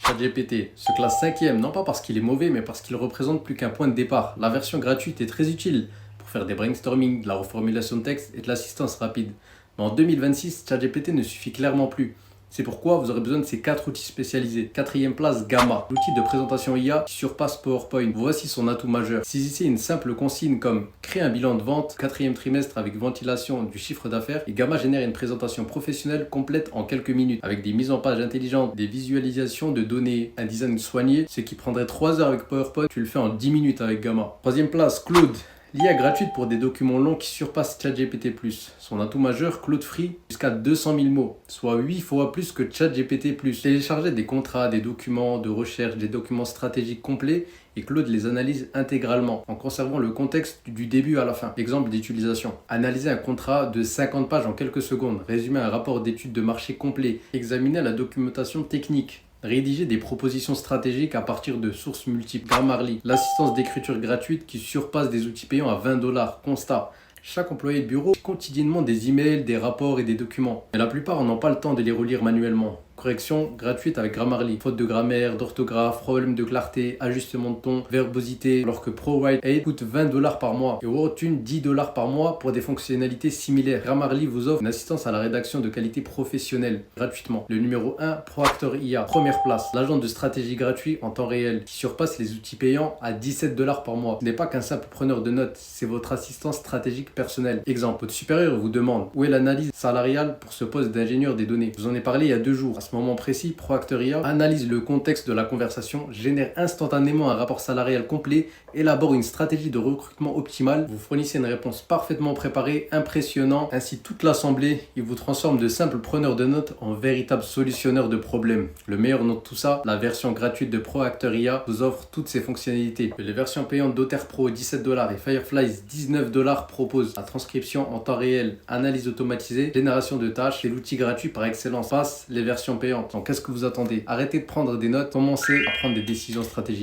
ChatGPT se classe 5e, non pas parce qu'il est mauvais, mais parce qu'il représente plus qu'un point de départ. La version gratuite est très utile pour faire des brainstorming, de la reformulation de texte et de l'assistance rapide. Mais en 2026, ChatGPT ne suffit clairement plus. C'est pourquoi vous aurez besoin de ces 4 outils spécialisés. Quatrième place, Gamma, l'outil de présentation IA qui surpasse PowerPoint. Voici son atout majeur. Saisissez une simple consigne comme créer un bilan de vente, 4e trimestre avec ventilation du chiffre d'affaires, et Gamma génère une présentation professionnelle complète en quelques minutes, avec des mises en page intelligentes, des visualisations de données, un design soigné. Ce qui prendrait 3 heures avec PowerPoint, tu le fais en 10 minutes avec Gamma. Troisième place, Claude. L'IA gratuite pour des documents longs qui surpassent ChatGPT+. Son atout majeur, Claude Free, jusqu'à 200 000 mots, soit 8 fois plus que ChatGPT+. Téléchargez des contrats, des documents de recherche, des documents stratégiques complets et Claude les analyse intégralement en conservant le contexte du début à la fin. Exemple d'utilisation. Analyser un contrat de 50 pages en quelques secondes. Résumer un rapport d'études de marché complet. Examiner la documentation technique. Rédiger des propositions stratégiques à partir de sources multiples. Grammarly, l'assistance d'écriture gratuite qui surpasse des outils payants à 20$. Constat. Chaque employé de bureau quotidiennement des emails, des rapports et des documents. Mais la plupart n'ont pas le temps de les relire manuellement. Correction gratuite avec Grammarly. Faute de grammaire, d'orthographe, problème de clarté, ajustement de ton, verbosité. Alors que ProWrite coûte 20$ par mois et WordTune 10$ par mois pour des fonctionnalités similaires. Grammarly vous offre une assistance à la rédaction de qualité professionnelle gratuitement. Le numéro 1, ProActor IA. Première place. L'agent de stratégie gratuit en temps réel qui surpasse les outils payants à 17$ par mois. Ce n'est pas qu'un simple preneur de notes, c'est votre assistance stratégique personnelle. Exemple, votre supérieur vous demande où est l'analyse salariale pour ce poste d'ingénieur des données. Je vous en ai parlé il y a 2 jours. À ce moment précis, ProActor IA analyse le contexte de la conversation, génère instantanément un rapport salarial complet, élabore une stratégie de recrutement optimale, vous fournissez une réponse parfaitement préparée, impressionnant, ainsi toute l'assemblée, il vous transforme de simple preneur de notes en véritable solutionneur de problèmes. Le meilleur dans tout ça, la version gratuite de ProActor IA vous offre toutes ces fonctionnalités. Les versions payantes d'Otter Pro 17$ et Fireflies 19$ proposent la transcription en temps réel, analyse automatisée, génération de tâches, c'est l'outil gratuit par excellence. Passe les versions payantes. Donc qu'est-ce que vous attendez? Arrêtez de prendre des notes, commencez à prendre des décisions stratégiques.